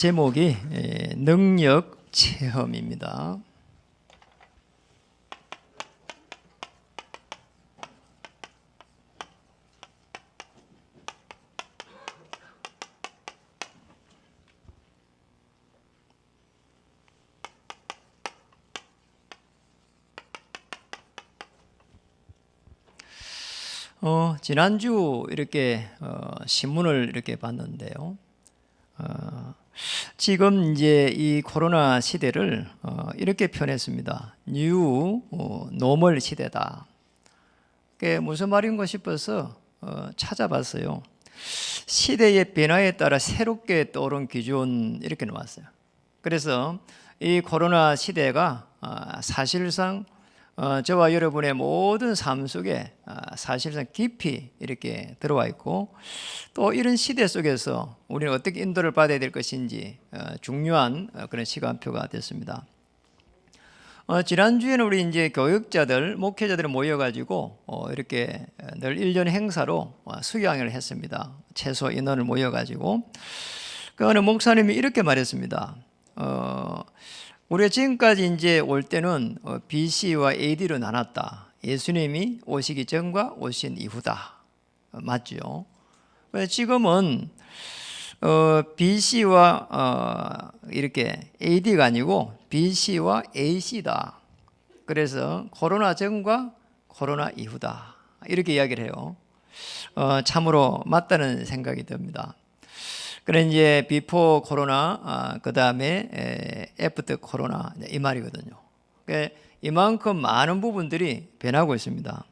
제목이 능력 체험입니다. 지난주 이렇게 신문을 이렇게 봤는데요. 지금 이제 이 코로나 시대를 이렇게 표현했습니다. 뉴 노멀 시대다. 그게 무슨 말인가 싶어서 찾아봤어요. 시대의 변화에 따라 새롭게 떠오른 기준 이렇게 나왔어요. 그래서 이 코로나 시대가 사실상 저와 여러분의 모든 삶 속에 사실상 깊이 이렇게 들어와 있고, 또 이런 시대 속에서 우리는 어떻게 인도를 받아야 될 것인지 중요한 그런 시간표가 됐습니다. 지난주에는 우리 이제 교육자들, 목회자들이 모여가지고 이렇게 늘 1년 행사로 수양을 했습니다. 최소 인원을 모여가지고 그 어느 목사님이 이렇게 말했습니다. 우리가 지금까지 이제 올 때는 BC와 AD로 나눴다. 예수님이 오시기 전과 오신 이후다. 맞죠? 지금은 BC와 이렇게 AD가 아니고 BC와 AC다. 그래서 코로나 전과 코로나 이후다. 이렇게 이야기를 해요. 참으로 맞다는 생각이 듭니다. 그래 이제 비포 코로나, 그 다음에 애프터 코로나 이 말이거든요. 이만큼 많은 부분들이 변하고 있습니다.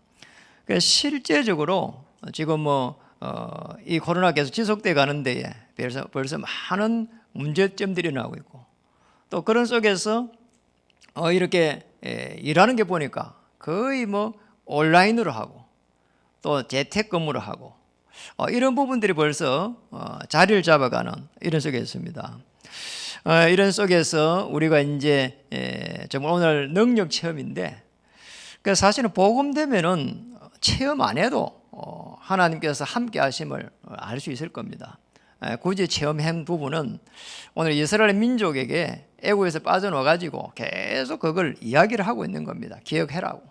실제적으로 지금 이 코로나 계속 지속돼 가는 데에 벌써 많은 문제점들이 나오고 있고, 또 그런 속에서 이렇게 일하는 게 보니까 거의 온라인으로 하고 또 재택근무로 하고 이런 부분들이 벌써 자리를 잡아가는 이런 속에 있습니다. 이런 속에서 우리가 이제 정말 오늘 능력 체험인데, 사실은 복음 되면은 체험 안 해도 하나님께서 함께 하심을 알 수 있을 겁니다. 굳이 체험한 부분은 오늘 이스라엘 민족에게 애국에서 빠져나와 가지고 계속 그걸 이야기를 하고 있는 겁니다. 기억해라고.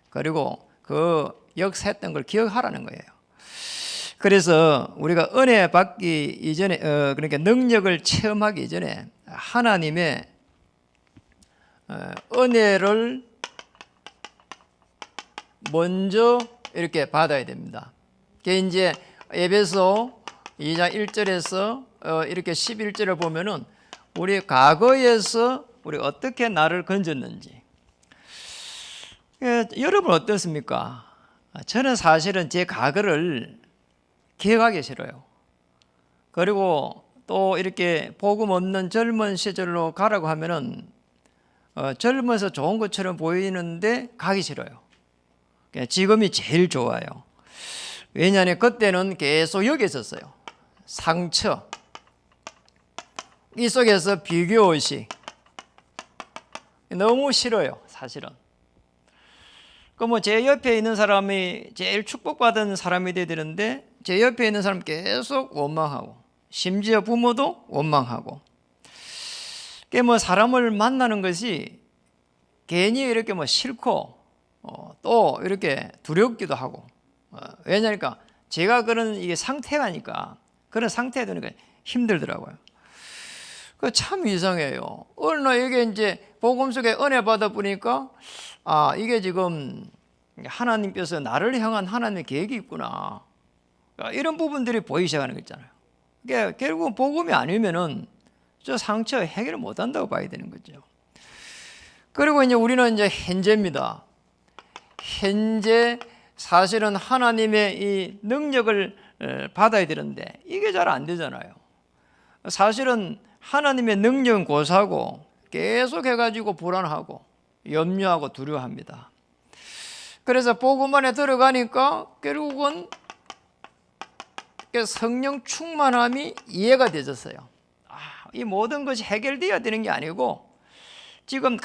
그리고 그 역사했던 걸 기억하라는 거예요. 그래서 우리가 은혜 받기 이전에, 그러니까 능력을 체험하기 이전에 하나님의 은혜를 먼저 이렇게 받아야 됩니다. 그게 이제 에베소 2장 1절에서 이렇게 11절을 보면은 우리 과거에서 우리 어떻게 나를 건졌는지. 여러분 어떻습니까? 저는 사실은 제 과거를 기억하기 싫어요. 그리고 또 이렇게 복음 없는 젊은 시절로 가라고 하면은 젊어서 좋은 것처럼 보이는데 가기 싫어요. 지금이 제일 좋아요. 왜냐하면 그때는 계속 여기 있었어요. 상처, 이 속에서 비교의식, 너무 싫어요, 사실은. 제 옆에 있는 사람이 제일 축복받은 사람이 돼야 되는데, 제 옆에 있는 사람 계속 원망하고, 심지어 부모도 원망하고. 사람을 만나는 것이 괜히 이렇게 싫고, 또 이렇게 두렵기도 하고. 왜냐니까 제가 그런 이게 상태가니까, 그런 상태에 드니까 힘들더라고요. 참 이상해요. 어느 날 이게 이제 복음 속에 은혜 받아 보니까 이게 지금 하나님께서 나를 향한 하나님의 계획이 있구나. 이런 부분들이 보이기 시작하는 거 있잖아요. 그러니까 결국 복음이 아니면은 저 상처 해결을 못 한다고 봐야 되는 거죠. 그리고 이제 우리는 이제 현재입니다. 현재 사실은 하나님의 이 능력을 받아야 되는데 이게 잘 안 되잖아요. 사실은 하나님의 능력은 고사하고 계속 해가지고 불안하고 염려하고 두려워합니다. 그래서 복음 안에 들어가니까 결국은 성령 충만함이 이해가 되졌어요. 이 모든 것이 해결되어야 되는 게 아니고 지금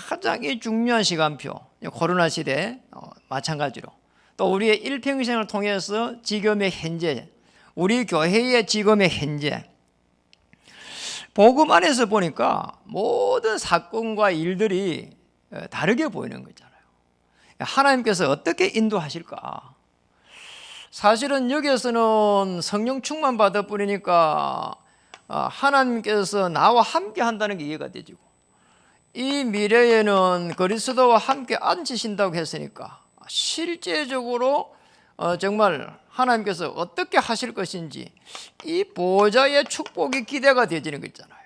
가장 중요한 시간표, 코로나 시대 마찬가지로 또 우리의 일평생을 통해서 지금의 현재, 우리 교회의 지금의 현재, 복음 안에서 보니까 모든 사건과 일들이 다르게 보이는 거잖아요. 하나님께서 어떻게 인도하실까? 사실은 여기에서는 성령 충만 받아 뿌리니까 하나님께서 나와 함께 한다는 게 이해가 되지고, 이 미래에는 그리스도와 함께 앉으신다고 했으니까 실제적으로 정말 하나님께서 어떻게 하실 것인지 이 보좌의 축복이 기대가 되어지는 거 있잖아요.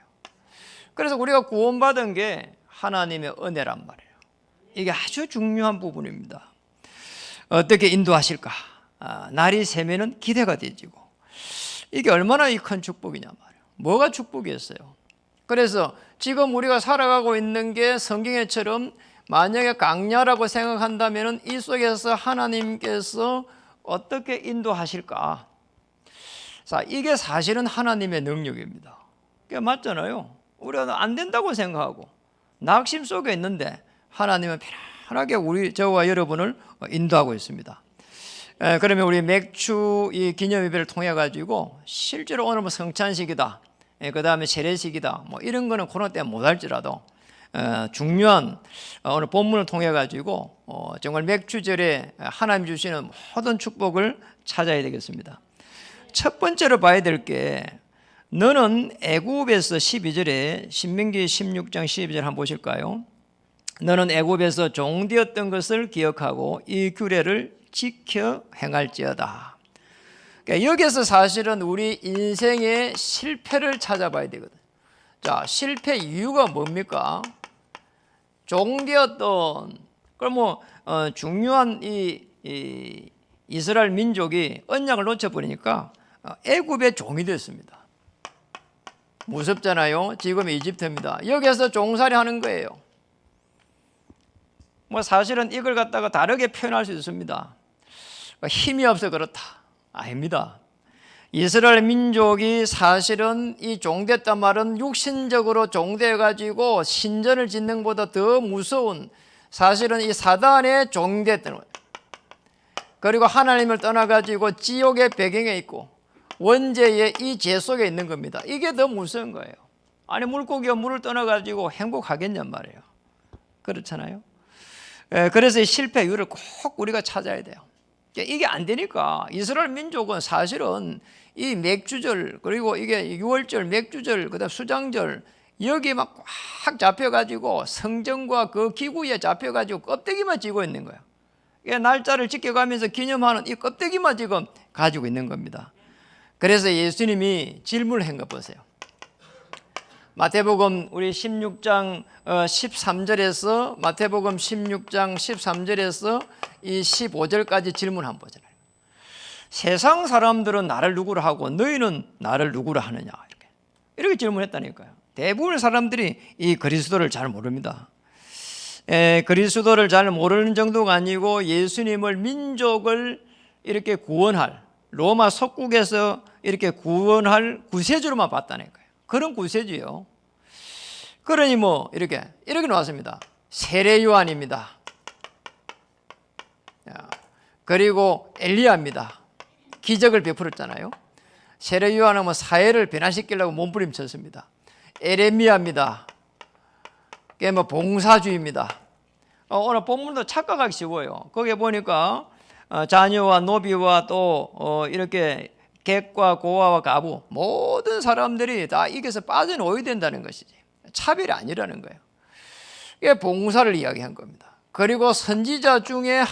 그래서 우리가 구원받은 게 하나님의 은혜란 말이에요. 이게 아주 중요한 부분입니다. 어떻게 인도하실까? 날이 새면은 기대가 되지고, 이게 얼마나 이 큰 축복이냐 말이에요. 뭐가 축복이었어요? 그래서 지금 우리가 살아가고 있는 게 성경에처럼 만약에 강야라고 생각한다면 이 속에서 하나님께서 어떻게 인도하실까? 자, 이게 사실은 하나님의 능력입니다. 그게 맞잖아요. 우리가 안 된다고 생각하고 낙심 속에 있는데 하나님은 편안하게 저와 여러분을 인도하고 있습니다. 그러면 우리 맥주 이 기념예배를 통해 가지고 실제로 오늘 뭐 성찬식이다, 그 다음에 세례식이다, 뭐 이런 거는 코로나 때문에 못할지라도 중요한 오늘 본문을 통해 가지고 정말 맥주절에 하나님 주시는 모든 축복을 찾아야 되겠습니다. 첫 번째로 봐야 될 게, 너는 애굽에서 12절에 신명기 16장 12절 한번 보실까요? 너는 애굽에서 종되었던 것을 기억하고 이 규례를 지켜 행할지어다. 그러니까 여기서 사실은 우리 인생의 실패를 찾아봐야 되거든. 자, 실패 이유가 뭡니까? 종되었던, 그럼 뭐 중요한 이 이스라엘 민족이 언약을 놓쳐버리니까 애굽의 종이 됐습니다. 무섭잖아요. 지금 이집트입니다. 여기서 종살이 하는 거예요. 뭐 사실은 이걸 갖다가 다르게 표현할 수 있습니다. 힘이 없어 그렇다. 아닙니다. 이스라엘 민족이 사실은 이 종됐단 말은 육신적으로 종돼가지고 신전을 짓는 것보다 더 무서운, 사실은 이 사단의 종됐던 거예요. 그리고 하나님을 떠나가지고 지옥의 배경에 있고 원죄의 이 죄 속에 있는 겁니다. 이게 더 무서운 거예요. 아니, 물고기가 물을 떠나가지고 행복하겠냔 말이에요. 그렇잖아요. 그래서 이 실패 이유를 꼭 우리가 찾아야 돼요. 이게 안 되니까 이스라엘 민족은 사실은 이 맥주절, 그리고 이게 6월절, 맥주절, 그다음 수장절, 여기 막 꽉 잡혀가지고 성전과 그 기구에 잡혀가지고 껍데기만 쥐고 있는 거예요. 이게 날짜를 지켜가면서 기념하는 이 껍데기만 지금 가지고 있는 겁니다. 그래서 예수님이 질문을 한 거 보세요. 마태복음 우리 16장 13절에서 마태복음 16장 13절에서 이 15절까지 질문 한번 보잖아요. 세상 사람들은 나를 누구라 하고 너희는 나를 누구라 하느냐, 이렇게 질문했다니까요. 대부분의 사람들이 이 그리스도를 잘 모릅니다. 그리스도를 잘 모르는 정도가 아니고 예수님을 민족을 이렇게 구원할, 로마 속국에서 이렇게 구원할 구세주로만 봤다니까요. 그런 구세주요. 그러니 뭐 이렇게 나왔습니다. 세례 요한입니다. 그리고 엘리야입니다. 기적을 베풀었잖아요. 세례 요한은 뭐 사회를 변화시키려고 몸부림쳤습니다. 에레미야입니다. 그게 뭐 봉사주의입니다. 오늘 본문도 착각하기 쉬워요. 거기에 보니까 자녀와 노비와 또 이렇게 객과 고아와 가부, 모든 사람들이 다 이게서 빠져나와야 된다는 것이지, 차별이 아니라는 거예요. 이게 봉사를 이야기한 겁니다. 그리고 선지자 중에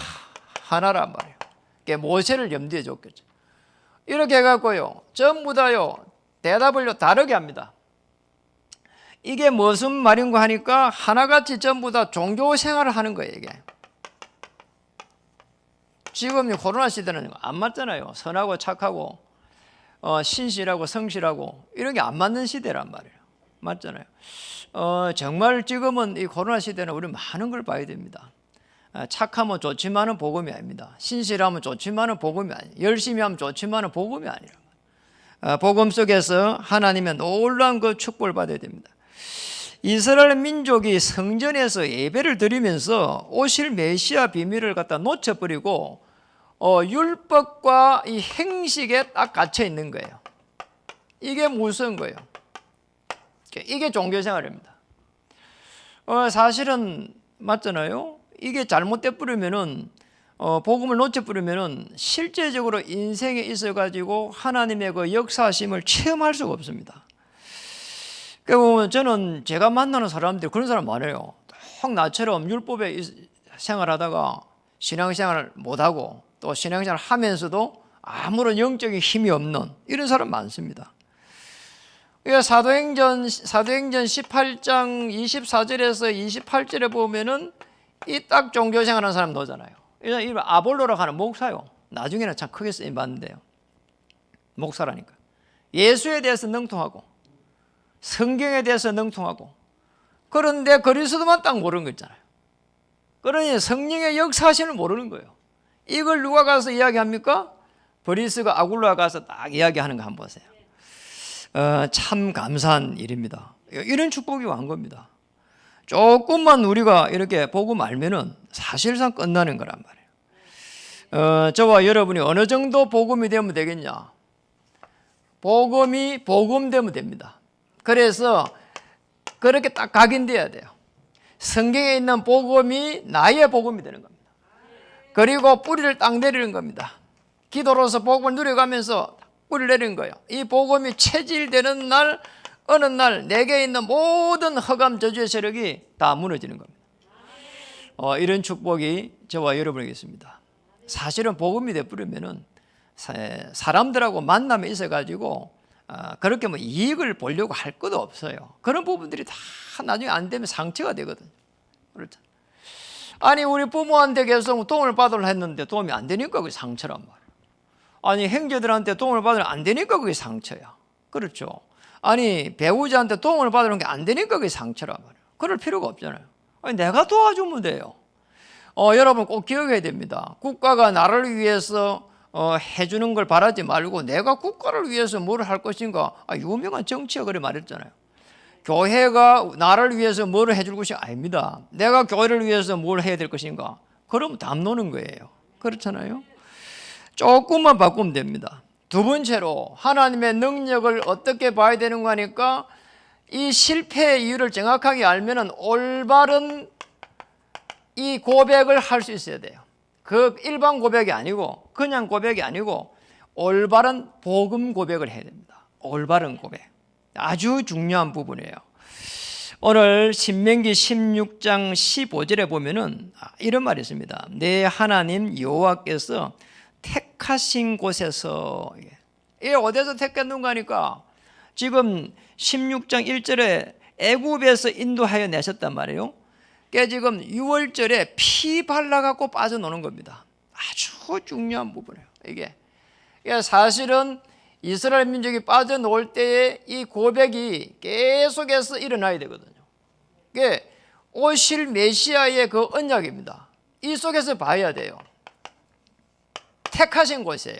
하나란 말이에요. 이게 모세를 염두에 줬겠죠. 이렇게 해갖고요, 전부 다요 대답을 다르게 합니다. 이게 무슨 말인가 하니까 하나같이 전부 다 종교 생활을 하는 거예요. 이게 지금 코로나 시대는 안 맞잖아요. 선하고 착하고 신실하고 성실하고 이런 게 안 맞는 시대란 말이에요. 맞잖아요. 정말 지금은 이 코로나 시대는 우리 많은 걸 봐야 됩니다. 착하면 좋지만은 복음이 아닙니다. 신실하면 좋지만은 복음이 아니에요. 열심히 하면 좋지만은 복음이 아니라, 복음 속에서 하나님의 놀라운 그 축복을 받아야 됩니다. 이스라엘 민족이 성전에서 예배를 드리면서 오실 메시아 비밀을 갖다 놓쳐버리고 율법과 이 행식에 딱 갇혀 있는 거예요. 이게 무서운 거예요. 이게 종교생활입니다. 사실은 맞잖아요. 이게 잘못돼 버리면은 복음을 놓쳐 버리면은 실제적으로 인생에 있어 가지고 하나님의 그 역사심을 체험할 수가 없습니다. 그러니까 저는 제가 만나는 사람들 그런 사람 많아요. 딱 나처럼 율법에 생활하다가 신앙생활을 못하고 또 신앙생활을 하면서도 아무런 영적인 힘이 없는 이런 사람 많습니다. 그러니까 사도행전 18장 24절에서 28절에 보면은 이 딱 종교생활하는 사람 나오잖아요. 이 아볼로라고 하는 목사요. 나중에는 참 크게 쓰임 받는데요. 목사라니까. 예수에 대해서 능통하고 성경에 대해서 능통하고 그런데 그리스도만 딱 모르는 거 있잖아요. 그러니 성령의 역사심을 모르는 거예요. 이걸 누가 가서 이야기합니까? 브리스가 아굴로가 가서 딱 이야기하는 거 한번 보세요. 참 감사한 일입니다. 이런 축복이 온 겁니다. 조금만 우리가 이렇게 복음 알면은 사실상 끝나는 거란 말이에요. 저와 여러분이 어느 정도 복음이 되면 되겠냐? 복음이 복음되면 됩니다. 그래서 그렇게 딱 각인돼야 돼요. 성경에 있는 복음이 나의 복음이 되는 겁니다. 그리고 뿌리를 딱 내리는 겁니다. 기도로서 복음을 누려가면서 뿌리를 내리는 거예요. 이 복음이 체질되는 날 어느 날 내게 있는 모든 허감 저주의 세력이 다 무너지는 겁니다. 이런 축복이 저와 여러분에게 있습니다. 사실은 복음이 되어버리면은 사람들하고 만남에 있어가지고 그렇게 뭐 이익을 보려고 할 것도 없어요. 그런 부분들이 다 나중에 안 되면 상처가 되거든요. 그렇죠? 아니 우리 부모한테 계속 도움을 받으려 했는데 도움이 안 되니까 그게 상처란 말이에요. 아니 형제들한테 도움을 받으려 안 되니까 그게 상처야. 그렇죠? 아니 배우자한테 도움을 받으려는 게 안 되니까 그게 상처란 말이에요. 그럴 필요가 없잖아요. 아니 내가 도와주면 돼요. 여러분 꼭 기억해야 됩니다. 국가가 나를 위해서 해주는 걸 바라지 말고 내가 국가를 위해서 뭘 할 것인가. 유명한 정치가 그래 말했잖아요. 교회가 나를 위해서 뭘 해줄 것이 아닙니다. 내가 교회를 위해서 뭘 해야 될 것인가. 그럼 담 노는 거예요. 그렇잖아요. 조금만 바꾸면 됩니다. 두 번째로 하나님의 능력을 어떻게 봐야 되는 거니까 이 실패의 이유를 정확하게 알면은 올바른 이 고백을 할 수 있어야 돼요. 그 일반 고백이 아니고 그냥 고백이 아니고 올바른 복음 고백을 해야 됩니다. 올바른 고백. 아주 중요한 부분이에요. 오늘 신명기 16장 15절에 보면은 이런 말이 있습니다. 내 하나님 여호와께서 택하신 곳에서 이게 어디서 택했는가 하니까 지금 16장 1절에 애굽에서 인도하여 내셨단 말이에요. 그러니까 지금 6월절에 피 발라갖고 빠져노는 겁니다. 아주 중요한 부분이에요. 이게 사실은 이스라엘 민족이 빠져나올 때에 이 고백이 계속해서 일어나야 되거든요. 이게 오실 메시아의 그 언약입니다. 이 속에서 봐야 돼요. 택하신 곳이에요.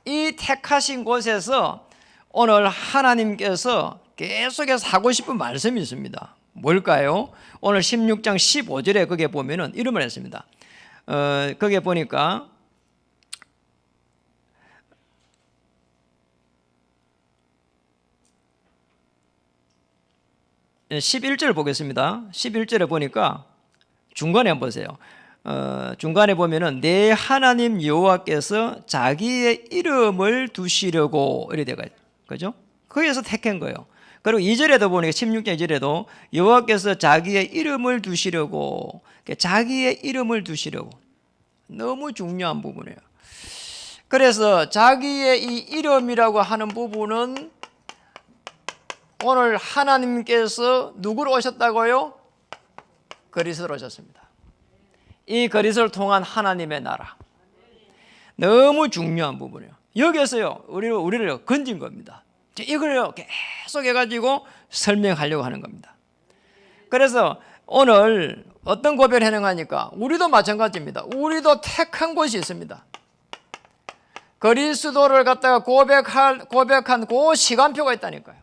이 택하신 곳에서 오늘 하나님께서 계속해서 하고 싶은 말씀이 있습니다. 뭘까요? 오늘 16장 15절에 거기에 보면은 이런 말 했습니다. 거기에 보니까 11절 보겠습니다. 11절에 보니까 중간에 한번 보세요. 중간에 보면은 내 하나님 여호와께서 자기의 이름을 두시려고 이래 돼가 그죠? 거기에서 택한 거예요. 그리고 2절에도 보니까 16장 2절에도 여호와께서 자기의 이름을 두시려고 자기의 이름을 두시려고 너무 중요한 부분이에요. 그래서 자기의 이 이름이라고 하는 부분은 오늘 하나님께서 누구로 오셨다고요? 그리스도로 오셨습니다. 이 그리스도를 통한 하나님의 나라. 너무 중요한 부분이에요. 여기에서요, 우리를 건진 겁니다. 이걸 계속 해가지고 설명하려고 하는 겁니다. 그래서 오늘 어떤 고백을 해내가니까 우리도 마찬가지입니다. 우리도 택한 곳이 있습니다. 그리스도를 갖다가 고백한 그 시간표가 있다니까요.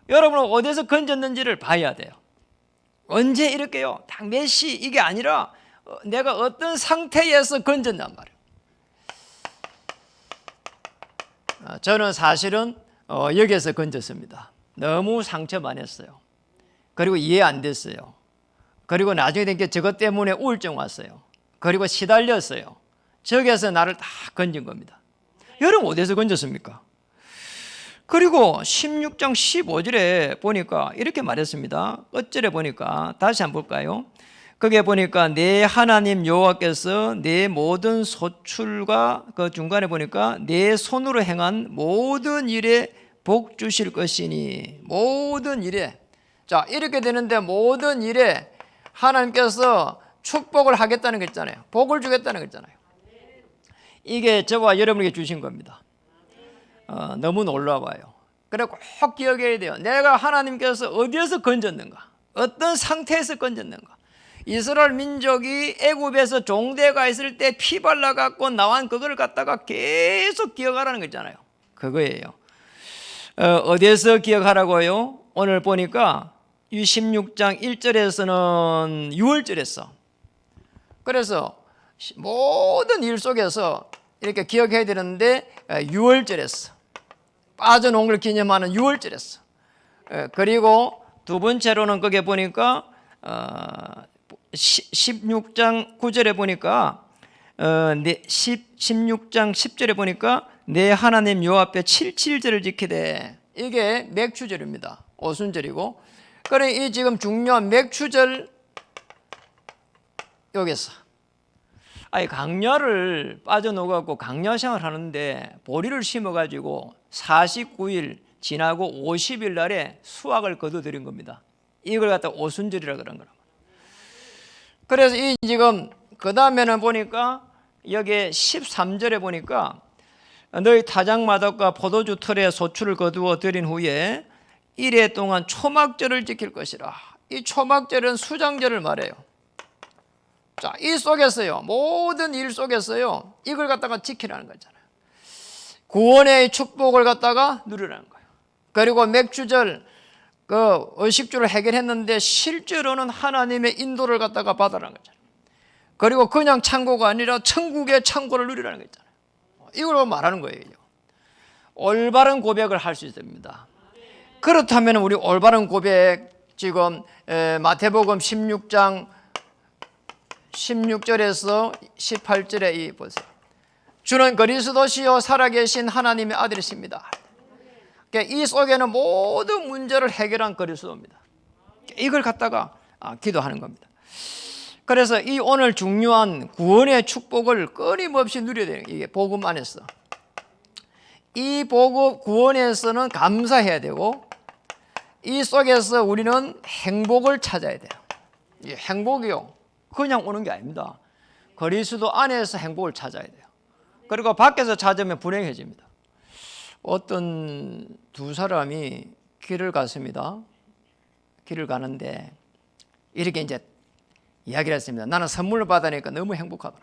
여러분은 어디서 건졌는지를 봐야 돼요. 언제 이렇게요? 딱 몇 시 이게 아니라 내가 어떤 상태에서 건졌단 말이에요. 저는 사실은 여기에서 건졌습니다. 너무 상처 많이 했어요. 그리고 이해 안 됐어요. 그리고 나중에 된 게 저것 때문에 우울증 왔어요. 그리고 시달렸어요. 저기에서 나를 다 건진 겁니다. 여러분 어디서 건졌습니까? 그리고 16장 15절에 보니까 이렇게 말했습니다. 끝절에 보니까 다시 한번 볼까요? 거기에 보니까 내 하나님 여호와께서 내 모든 소출과 그 중간에 보니까 내 손으로 행한 모든 일에 복 주실 것이니, 모든 일에. 자, 이렇게 되는데 모든 일에 하나님께서 축복을 하겠다는 거 있잖아요. 복을 주겠다는 거 있잖아요. 이게 저와 여러분에게 주신 겁니다. 너무 놀라워요. 그래 꼭 기억해야 돼요. 내가 하나님께서 어디에서 건졌는가, 어떤 상태에서 건졌는가. 이스라엘 민족이 애굽에서 종대가 있을 때 피 발라갖고 나온 그걸 갖다가 계속 기억하라는 거 있잖아요. 그거예요. 어디에서 기억하라고요? 오늘 보니까 16장 1절에서는 6월절에서, 그래서 모든 일 속에서 이렇게 기억해야 되는데 6월절에서 빠져놓은 걸 기념하는 6월절에서, 그리고 두 번째로는 거기에 보니까 16장 9절에 보니까 16장 10절에 보니까 내 하나님 여호와 앞에 77절을 지키되, 이게 맥추절입니다. 오순절이고. 그래 이 지금 중요한 맥추절 여기서 강야를 빠져나가고 강야 생활 하는데 보리를 심어가지고 49일 지나고 50일 날에 수확을 거둬들인 겁니다. 이걸 갖다 오순절이라 그런 거라고. 그래서 이 지금 그 다음에는 보니까 여기 13절에 보니까 너희 타작마덕과 포도주 틀에 소출을 거두어 들인 후에 1회 동안 초막절을 지킬 것이라. 이 초막절은 수장절을 말해요. 자, 이 속에서요, 모든 일 속에서요, 이걸 갖다가 지키라는 거잖아요. 구원의 축복을 갖다가 누리라는 거예요. 그리고 맥주절 그 의식주를 해결했는데 실제로는 하나님의 인도를 갖다가 받으라는 거잖아요. 그리고 그냥 창고가 아니라 천국의 창고를 누리라는 거 있잖아요. 이걸 말하는 거예요. 올바른 고백을 할 수 있습니다. 그렇다면 우리 올바른 고백, 지금 마태복음 16장 16절에서 18절에 이 보세요. 주는 그리스도시요 살아계신 하나님의 아들이십니다. 이 속에는 모든 문제를 해결한 그리스도입니다. 이걸 갖다가 기도하는 겁니다. 그래서 이 오늘 중요한 구원의 축복을 끊임없이 누려야 돼요. 이게 복음 안에서. 이 복음 구원에서는 감사해야 되고, 이 속에서 우리는 행복을 찾아야 돼요. 이 행복이요, 그냥 오는 게 아닙니다. 그리스도 안에서 행복을 찾아야 돼요. 그리고 밖에서 찾으면 불행해집니다. 어떤 두 사람이 길을 갔습니다. 길을 가는데 이렇게 이제 이야기를 했습니다. 나는 선물을 받으니까 너무 행복하더라.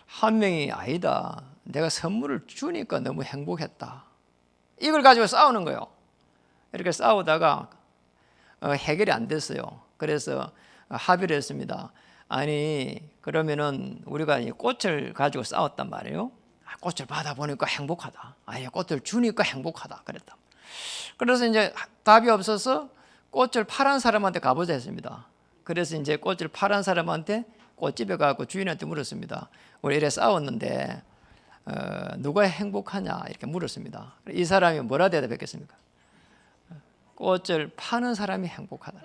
한 명이 아니다, 내가 선물을 주니까 너무 행복했다. 이걸 가지고 싸우는 거예요. 이렇게 싸우다가 해결이 안 됐어요. 그래서 합의를 했습니다. 아니, 그러면은 우리가 꽃을 가지고 싸웠단 말이에요. 꽃을 받아보니까 행복하다. 아니, 꽃을 주니까 행복하다. 그랬다. 그래서 이제 답이 없어서 꽃을 파란 사람한테 가보자 했습니다. 그래서 이제 꽃을 파란 사람한테 꽃집에 가고 주인한테 물었습니다. 우리 이래 싸웠는데 누가 행복하냐 이렇게 물었습니다. 이 사람이 뭐라 대답했겠습니까? 꽃을 파는 사람이 행복하다.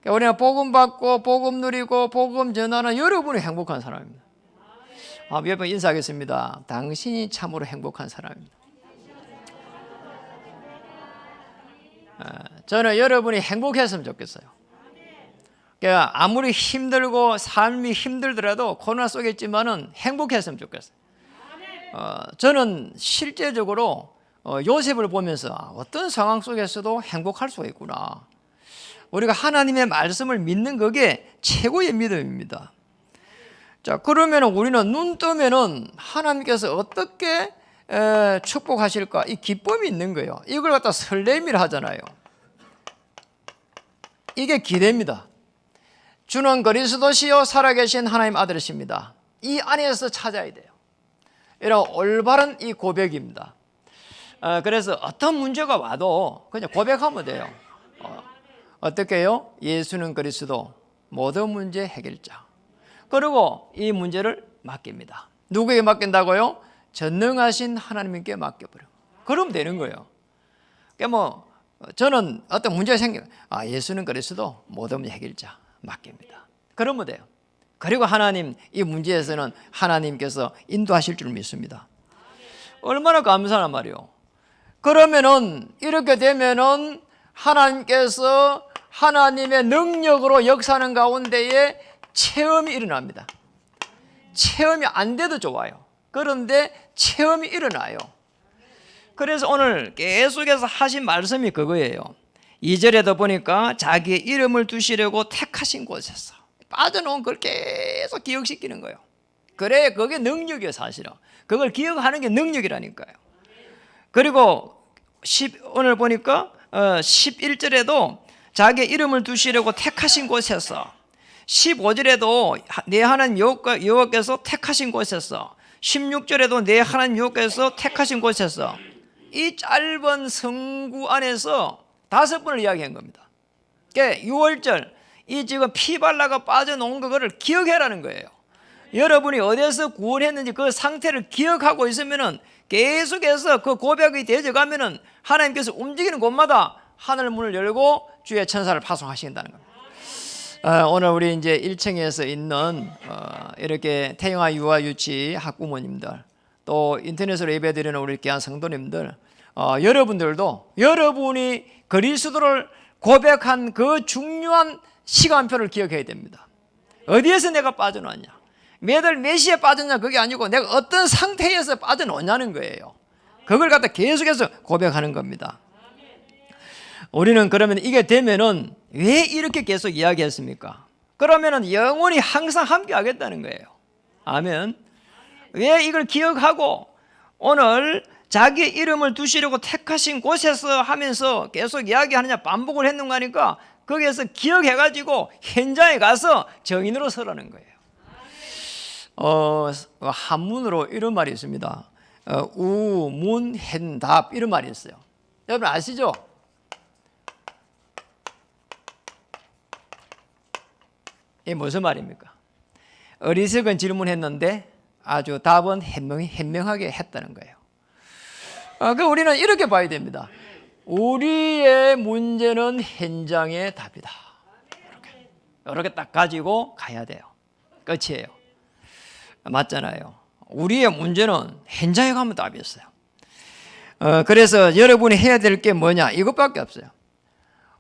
우리가 복음 받고 복음 누리고 복음 전하는 여러분이 행복한 사람입니다. 몇 번 인사하겠습니다. 당신이 참으로 행복한 사람입니다. 저는 여러분이 행복했으면 좋겠어요. 그러니까 아무리 힘들고 삶이 힘들더라도 코로나 속에 있지만은 행복했으면 좋겠어요. 저는 실제적으로 요셉을 보면서 어떤 상황 속에서도 행복할 수가 있구나. 우리가 하나님의 말씀을 믿는 그게 최고의 믿음입니다. 자, 그러면 우리는 눈 뜨면은 하나님께서 어떻게 축복하실까? 이 기쁨이 있는 거예요. 이걸 갖다 설렘이라 하잖아요. 이게 기대입니다. 주는 그리스도시요 살아계신 하나님 아들이십니다. 이 안에서 찾아야 돼요. 이런 올바른 이 고백입니다. 그래서 어떤 문제가 와도 그냥 고백하면 돼요. 어떻게 해요? 예수는 그리스도 모든 문제 해결자. 그리고 이 문제를 맡깁니다. 누구에게 맡긴다고요? 전능하신 하나님께 맡겨버려. 그러면 되는 거예요. 그러니까 저는 어떤 문제가 생기면 예수는 그리스도 모든 문제 해결자 맡깁니다. 그러면 돼요. 그리고 하나님 이 문제에서는 하나님께서 인도하실 줄 믿습니다. 얼마나 감사한 말이요. 그러면은 이렇게 되면은 하나님께서 하나님의 능력으로 역사하는 가운데에 체험이 일어납니다. 체험이 안 돼도 좋아요. 그런데 체험이 일어나요. 그래서 오늘 계속해서 하신 말씀이 그거예요. 2절에도 보니까 자기의 이름을 두시려고 택하신 곳에서 빠져놓은 걸 계속 기억시키는 거예요. 그래, 그게 능력이에요, 사실은. 그걸 기억하는 게 능력이라니까요. 그리고 오늘 보니까 11절에도 자기의 이름을 두시려고 택하신 곳에서, 15절에도 내 하나님 여호와께서 택하신 곳에서, 16절에도 내 하나님 여호와께서 택하신 곳에서, 이 짧은 성구 안에서 5번을 이야기한 겁니다. 그러니까 6월절 이 지금 피발라가 빠져놓은 그거를 기억해라는 거예요. 여러분이 어디서 구원했는지 그 상태를 기억하고 있으면은 계속해서 그 고백이 되어가면은 하나님께서 움직이는 곳마다 하늘 문을 열고 주의 천사를 파송하신다는 겁니다. 오늘 우리 이제 1층에서 있는 이렇게 태영아 유아 유치 학부모님들, 또 인터넷으로 예배드리는 우리 귀한 성도님들, 여러분들도 여러분이 그리스도를 고백한 그 중요한 시간표를 기억해야 됩니다. 어디에서 내가 빠져나왔냐, 몇 시에 빠졌냐, 그게 아니고 내가 어떤 상태에서 빠져나왔냐는 거예요. 그걸 갖다 계속해서 고백하는 겁니다. 우리는 그러면 이게 되면은 왜 이렇게 계속 이야기했습니까? 그러면은 영원히 항상 함께 하겠다는 거예요. 아멘. 왜 이걸 기억하고 오늘 자기 이름을 두시려고 택하신 곳에서 하면서 계속 이야기하느냐, 반복을 했는가 하니까 거기에서 기억해가지고 현장에 가서 정인으로 서라는 거예요. 한문으로 이런 말이 있습니다. 우문hen답 이런 말이 있어요. 여러분 아시죠? 이게 무슨 말입니까? 어리석은 질문했는데 아주 답은 현명하게 했다는 거예요. 그 우리는 이렇게 봐야 됩니다. 우리의 문제는 현장의 답이다. 이렇게 딱 가지고 가야 돼요. 끝이에요. 맞잖아요. 우리의 문제는 현장에 가면 답이 있어요. 그래서 여러분이 해야 될 게 뭐냐, 이것밖에 없어요.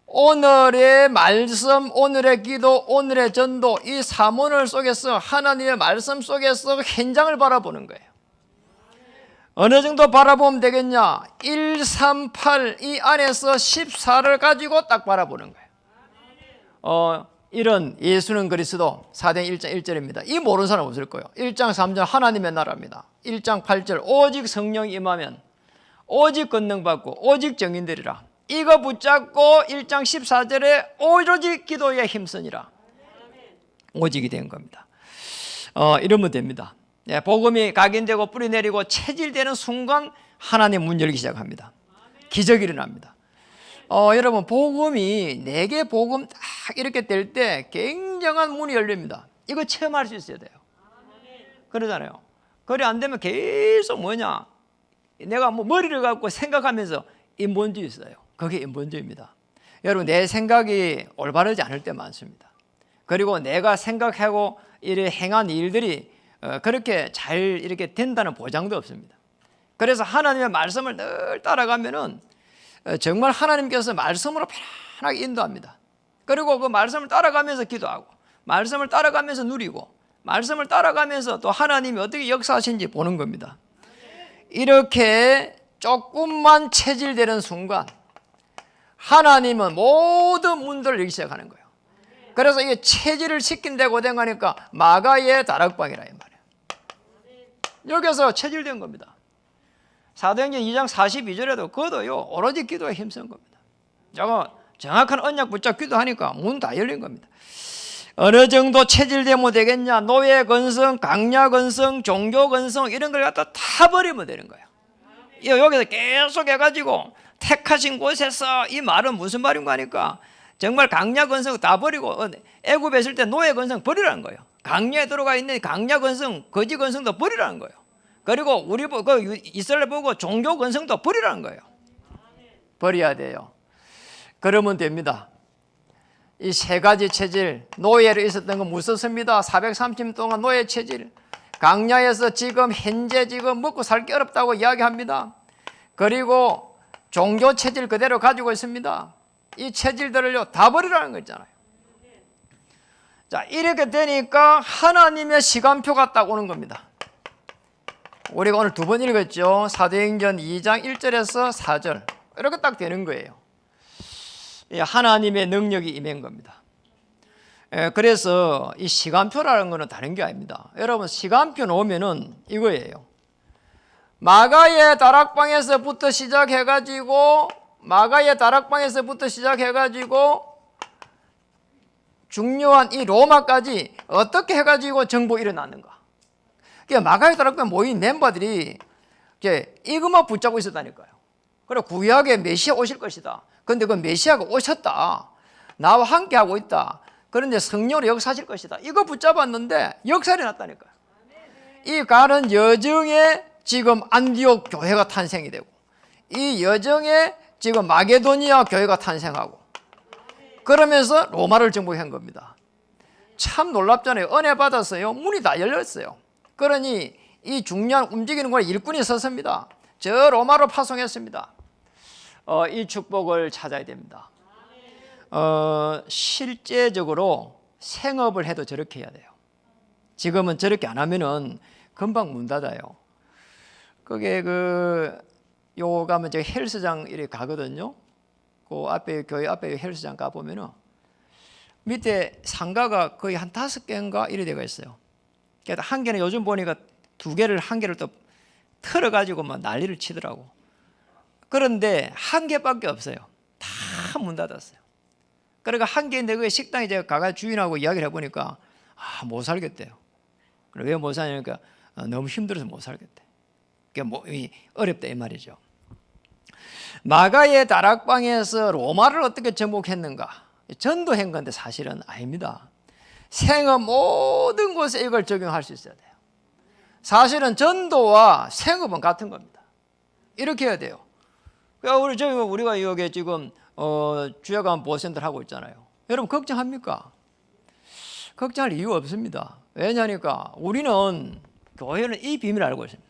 오늘의 말씀, 오늘의 기도, 오늘의 전도, 이 사문을 속에서, 하나님의 말씀 속에서 현장을 바라보는 거예요. 어느 정도 바라보면 되겠냐? 1, 3, 8 이 안에서 14를 가지고 딱 바라보는 거예요. 이런 예수는 그리스도 사도행 1장 1절입니다. 이 모르는 사람 없을 거예요. 1장 3절 하나님의 나라입니다. 1장 8절 오직 성령이 임하면 오직 권능받고 오직 정인되리라. 이거 붙잡고 1장 14절에 오로지 기도에 힘쓰니라. 오직이 된 겁니다. 이러면 됩니다. 복음이 각인되고 뿌리 내리고 체질되는 순간 하나님 문 열기 시작합니다. 기적이 일어납니다. 여러분 복음이 내게 복음 딱 이렇게 될 때 굉장한 문이 열립니다. 이거 체험할 수 있어야 돼요. 그러잖아요. 그래 안 되면 계속 뭐냐, 내가 머리를 갖고 생각하면서 인본주의 있어요. 그게 인본주의입니다. 여러분 내 생각이 올바르지 않을 때 많습니다. 그리고 내가 생각하고 이렇게 행한 일들이 그렇게 잘 이렇게 된다는 보장도 없습니다. 그래서 하나님의 말씀을 늘 따라가면은 정말 하나님께서 말씀으로 편안하게 인도합니다. 그리고 그 말씀을 따라가면서 기도하고, 말씀을 따라가면서 누리고, 말씀을 따라가면서 또 하나님이 어떻게 역사하시는지 보는 겁니다. 이렇게 조금만 체질되는 순간 하나님은 모든 문들을 열기 시작하는 거예요. 그래서 이게 체질을 시킨다고 된 거니까 마가의 다락방이라 이 말이에요. 여기서 체질된 겁니다. 사도행전 2장 42절에도 그도요 오로지 기도에 힘쓴 겁니다. 저거 정확한 언약 붙잡고 기도하니까 문 다 열린 겁니다. 어느 정도 체질되면 되겠냐? 노예 근성, 강야 근성, 종교 근성 이런 걸 갖다 다 버리면 되는 거예요. 여기서 계속 해가지고 택하신 곳에서 이 말은 무슨 말인가 하니까 정말 강약 건성 다 버리고 애굽에 있을 때 노예 건성 버리라는 거예요. 강야에 들어가 있는 강약 건성, 거지 건성도 버리라는 거예요. 그리고 우리 이스라엘 보고 종교 건성도 버리라는 거예요. 버려야 돼요. 그러면 됩니다. 이 세 가지 체질, 노예로 있었던 건 무섭습니다. 430년 동안 노예 체질, 강야에서 지금 현재 지금 먹고 살기 어렵다고 이야기합니다. 그리고 종교 체질 그대로 가지고 있습니다. 이 체질들을요 다 버리라는 거 있잖아요. 자, 이렇게 되니까 하나님의 시간표가 딱 오는 겁니다. 우리가 오늘 두 번 읽었죠. 사도행전 2장 1절에서 4절 이렇게 딱 되는 거예요. 하나님의 능력이 임한 겁니다. 그래서 이 시간표라는 것은 다른 게 아닙니다. 여러분 시간표 놓으면은 이거예요. 마가의 다락방에서부터 시작해가지고 중요한 이 로마까지 어떻게 해가지고 정복이 일어났는가. 그러니까 마가의 다락방 모인 멤버들이 이것만 붙잡고 있었다니까요. 그리고 구약에 메시아 오실 것이다. 그런데 그 메시아가 오셨다. 나와 함께 하고 있다. 그런데 성령으로 역사하실 것이다. 이거 붙잡았는데 역사를 났다니까요. 이 가는 여정에 지금 안디옥 교회가 탄생이 되고 이 여정에 지금 마게도니아 교회가 탄생하고 그러면서 로마를 정복한 겁니다. 참 놀랍잖아요. 은혜 받았어요. 문이 다 열렸어요. 그러니 이 중요한 움직이는 곳에 일꾼이 섰습니다. 저 로마로 파송했습니다. 이 축복을 찾아야 됩니다. 실제적으로 생업을 해도 저렇게 해야 돼요. 지금은 저렇게 안 하면은 금방 문 닫아요. 그게 요 가면 제가 헬스장 이렇게 가거든요. 그 앞에 교회 앞에 헬스장 가 보면은 밑에 상가가 거의 한 5개인가 이래 되어 있어요. 그래서 한 개는 요즘 보니까 한 개를 또 틀어 가지고 막 난리를 치더라고. 그런데 한 개밖에 없어요. 다 문 닫았어요. 그러니까 한 개인데 그 식당에 제가 가가 주인하고 이야기를 해보니까 못 살겠대요. 왜 못 사냐니까 너무 힘들어서 못 살겠대. 그러니까 어렵다 이 말이죠. 마가의 다락방에서 로마를 어떻게 정복했는가? 전도한 건데 사실은 아닙니다. 생업 모든 곳에 이걸 적용할 수 있어야 돼요. 사실은 전도와 생업은 같은 겁니다. 이렇게 해야 돼요. 그러니까 우리가 여기 지금 주야간 보센터를 하고 있잖아요. 여러분 걱정합니까? 걱정할 이유 없습니다. 왜냐니까 우리는 교회는 이 비밀을 알고 있습니다.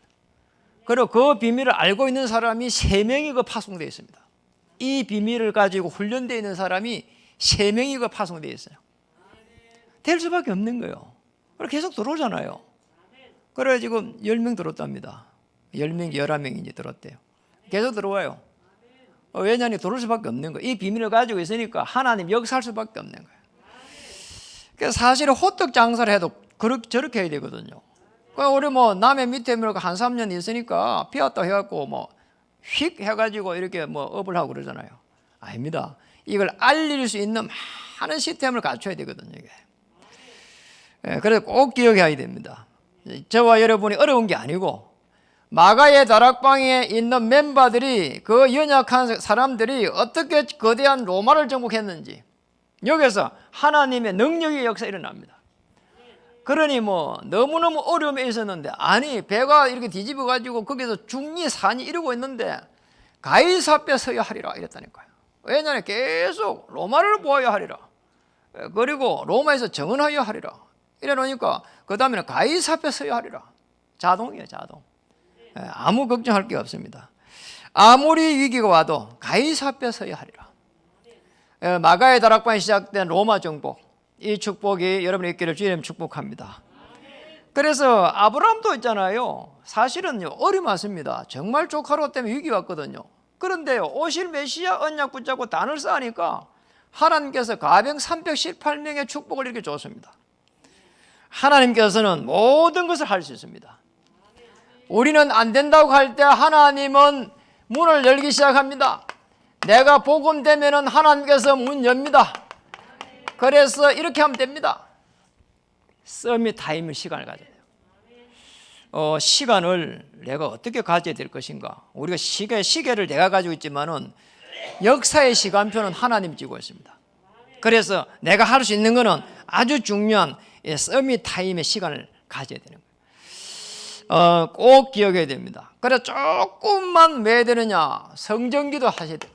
그리고 그 비밀을 알고 있는 사람이 3명이 파송되어 있습니다. 이 비밀을 가지고 훈련되어 있는 사람이 3명이 파송되어 있어요. 될 수밖에 없는 거예요. 그리고 계속 들어오잖아요. 그래 지금 10명 들어왔답니다. 10명, 11명이 이제 들어왔대요. 계속 들어와요. 왜냐하면 들어올 수밖에 없는 거예요. 이 비밀을 가지고 있으니까 하나님 역사할 수밖에 없는 거예요. 그래서 사실은 호떡 장사를 해도 저렇게 해야 되거든요. 우리 남의 밑에 한 3년 있으니까 피웠다 해갖고 휙 해가지고 이렇게 업을 하고 그러잖아요. 아닙니다. 이걸 알릴 수 있는 많은 시스템을 갖춰야 되거든요. 이게. 그래서 꼭 기억해야 됩니다. 저와 여러분이 어려운 게 아니고 마가의 다락방에 있는 멤버들이 그 연약한 사람들이 어떻게 거대한 로마를 정복했는지 여기서 하나님의 능력의 역사가 일어납니다. 그러니 너무너무 어려움에 있었는데 배가 이렇게 뒤집어 가지고 거기서 중리 산이 이러고 있는데 가이사 앞에 서야 하리라 이랬다니까요. 왜냐하면 계속 로마를 보아야 하리라. 그리고 로마에서 정언하여 하리라. 이래 놓으니까 그 다음에는 가이사 앞에 서야 하리라. 자동이에요, 자동. 아무 걱정할 게 없습니다. 아무리 위기가 와도 가이사 앞에 서야 하리라. 마가의 다락방에 시작된 로마 정복, 이 축복이 여러분의 있기를 주님 축복합니다. 그래서 아브라함도 있잖아요. 사실은 어리 많습니다. 정말 조카로 때문에 위기 왔거든요. 그런데 오실 메시아 언약 붙잡고 단을 쌓으니까 하나님께서 가병 318명의 축복을 이렇게 줬습니다. 하나님께서는 모든 것을 할 수 있습니다. 우리는 안 된다고 할 때 하나님은 문을 열기 시작합니다. 내가 복음 되면은 하나님께서 문 엽니다. 그래서 이렇게 하면 됩니다. 서밋 타임을 시간을 가져야 돼요. 시간을 내가 어떻게 가져야 될 것인가. 우리가 시계를 내가 가지고 있지만은 역사의 시간표는 하나님 쥐고 있습니다. 그래서 내가 할 수 있는 것은 아주 중요한 서밋 타임의 시간을 가져야 되는 거예요. 꼭 기억해야 됩니다. 그래서 조금만 왜 되느냐, 성전기도 하셔야 돼요.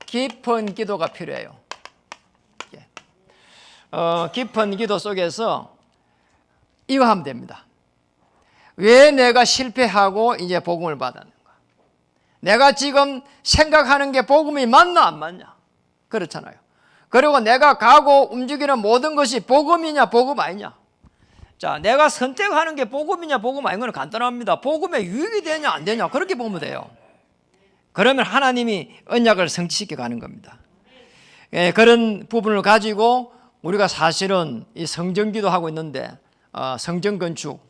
깊은 기도가 필요해요. 깊은 기도 속에서 이거 하면 됩니다. 왜 내가 실패하고 이제 복음을 받았는가? 내가 지금 생각하는 게 복음이 맞나 안 맞냐? 그렇잖아요. 그리고 내가 가고 움직이는 모든 것이 복음이냐 복음 아니냐? 자, 내가 선택하는 게 복음이냐 복음 아닌 건 간단합니다. 복음에 유익이 되냐 안 되냐 그렇게 보면 돼요. 그러면 하나님이 언약을 성취시켜 가는 겁니다. 그런 부분을 가지고 우리가 사실은 이 성전기도 하고 있는데 성전 건축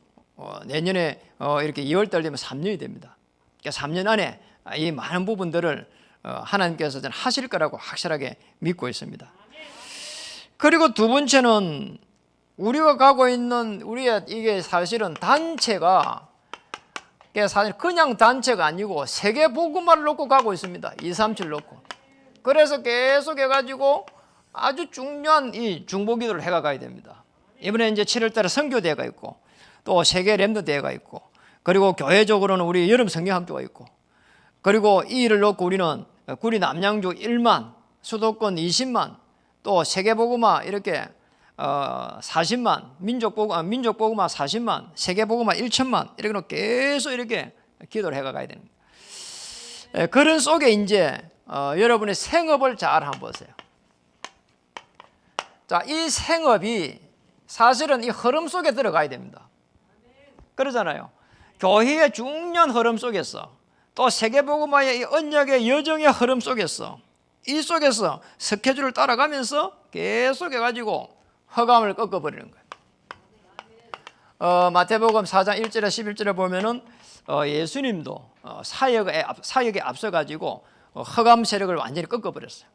내년에 이렇게 2월달 되면 3년이 됩니다. 그러니까 3년 안에 이 많은 부분들을 하나님께서 저는 하실 거라고 확실하게 믿고 있습니다. 그리고 두 번째는 우리가 가고 있는 우리의 이게 사실은 단체가 사실 그냥 단체가 아니고 세계 복음화를 놓고 가고 있습니다. 237 놓고. 그래서 계속 해가지고 아주 중요한 이 중보기도를 해가 가야 됩니다. 이번에 이제 7월달에 선교대회가 있고 또 세계 렘넌트 대회가 있고 그리고 교회적으로는 우리 여름 성경학교가 있고 그리고 이 일을 놓고 우리는 구리 남양주 1만, 수도권 20만, 또 세계복음화 이렇게 40만, 민족복음화 40만, 세계복음화 1천만 이렇게 계속 이렇게 기도를 해가야 됩니다. 그런 속에 이제 여러분의 생업을 잘 한번 보세요. 자, 이 생업이 사실은 이 흐름 속에 들어가야 됩니다. 그러잖아요. 교회의 중요한 흐름 속에서 또 세계복음화의 이 언약의 여정의 흐름 속에서 이 속에서 스케줄을 따라가면서 계속 해가지고 허감을 꺾어버리는 거예요. 마태복음 4장 1절에 11절에 보면은 예수님도 사역에 앞서가지고 허감 세력을 완전히 꺾어버렸어요.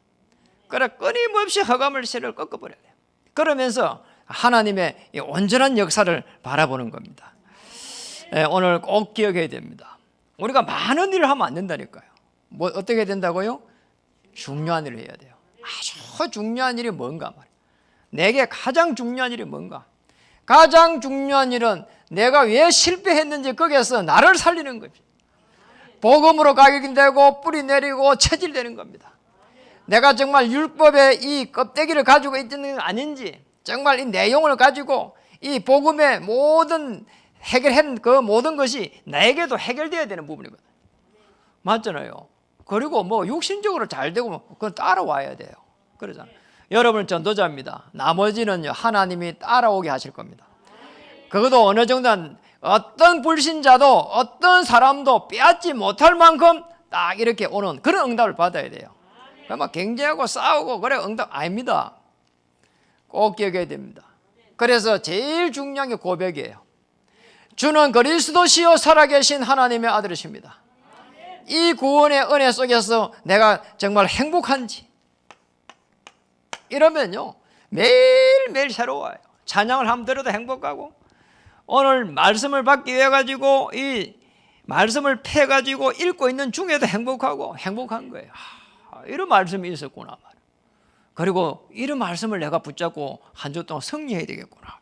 그래 끊임없이 허감을 세력을 꺾어버려야 돼요. 그러면서 하나님의 온전한 역사를 바라보는 겁니다. 오늘 꼭 기억해야 됩니다. 우리가 많은 일을 하면 안 된다니까요. 뭐 어떻게 해야 된다고요? 중요한 일을 해야 돼요. 아주 중요한 일이 뭔가 말이에요. 내게 가장 중요한 일이 뭔가? 가장 중요한 일은 내가 왜 실패했는지 거기에서 나를 살리는 거죠. 복음으로 각인되고 뿌리 내리고 체질되는 겁니다. 내가 정말 율법의 이 껍데기를 가지고 있는 건 아닌지 정말 이 내용을 가지고 이 복음의 모든 해결한 그 모든 것이 나에게도 해결되어야 되는 부분이거든요. 맞잖아요. 그리고 뭐 육신적으로 잘 되고 그건 따라와야 돼요. 그러잖아요. 여러분은 전도자입니다. 나머지는 하나님이 따라오게 하실 겁니다. 그것도 어느 정도는 어떤 불신자도 어떤 사람도 빼앗지 못할 만큼 딱 이렇게 오는 그런 응답을 받아야 돼요. 막 경쟁하고 싸우고 그래 응답 아닙니다. 꼭 기억해야 됩니다. 그래서 제일 중요한 게 고백이에요. 주는 그리스도시요 살아계신 하나님의 아들이십니다. 이 구원의 은혜 속에서 내가 정말 행복한지 이러면요 매일매일 새로워요. 찬양을 한번 들어도 행복하고 오늘 말씀을 받기 위해 가지고 이 말씀을 패 가지고 읽고 있는 중에도 행복한 거예요. 이런 말씀이 있었구나. 그리고 이런 말씀을 내가 붙잡고 한 주 동안 승리해야 되겠구나.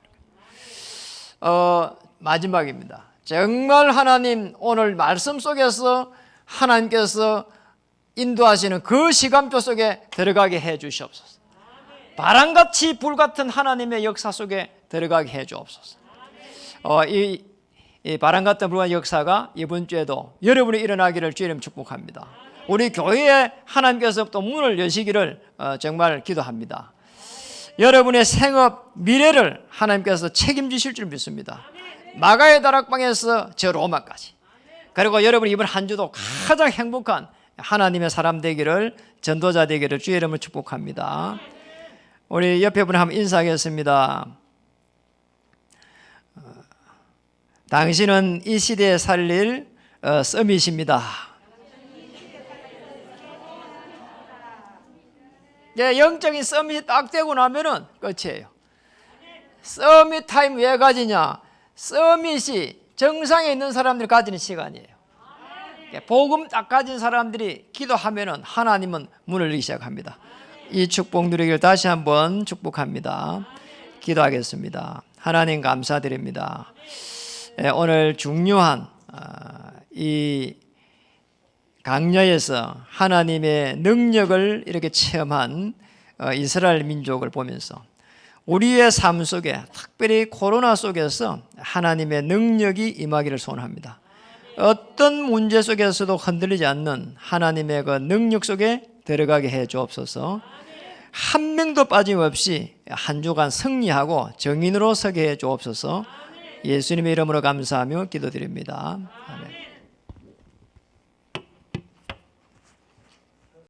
마지막입니다. 정말 하나님 오늘 말씀 속에서 하나님께서 인도하시는 그 시간표 속에 들어가게 해 주시옵소서. 바람같이 불같은 하나님의 역사 속에 들어가게 해 주옵소서. 이 바람같은 불같은 역사가 이번 주에도 여러분이 일어나기를 주님 축복합니다. 우리 교회에 하나님께서 또 문을 여시기를 정말 기도합니다. 여러분의 생업 미래를 하나님께서 책임지실 줄 믿습니다. 마가의 다락방에서 저 로마까지 그리고 여러분 이번 한 주도 가장 행복한 하나님의 사람 되기를 전도자 되기를 주의 이름으로 축복합니다. 우리 옆에 분 한번 인사하겠습니다. 당신은 이 시대에 살릴 서밋입니다. 영적인 서밋이 딱 되고 나면은 끝이에요. 서밋 타임 왜 가지냐? 서밋이 정상에 있는 사람들이 가지는 시간이에요. 복음 딱 가진 사람들이 기도하면은 하나님은 문을 열기 시작합니다. 이 축복 누리기를 다시 한번 축복합니다. 기도하겠습니다. 하나님 감사드립니다. 오늘 중요한 이 강야에서 하나님의 능력을 이렇게 체험한 이스라엘 민족을 보면서 우리의 삶 속에 특별히 코로나 속에서 하나님의 능력이 임하기를 소원합니다. 어떤 문제 속에서도 흔들리지 않는 하나님의 그 능력 속에 들어가게 해 주옵소서. 한 명도 빠짐없이 한 주간 승리하고 정인으로 서게 해 주옵소서. 예수님의 이름으로 감사하며 기도드립니다. 아멘.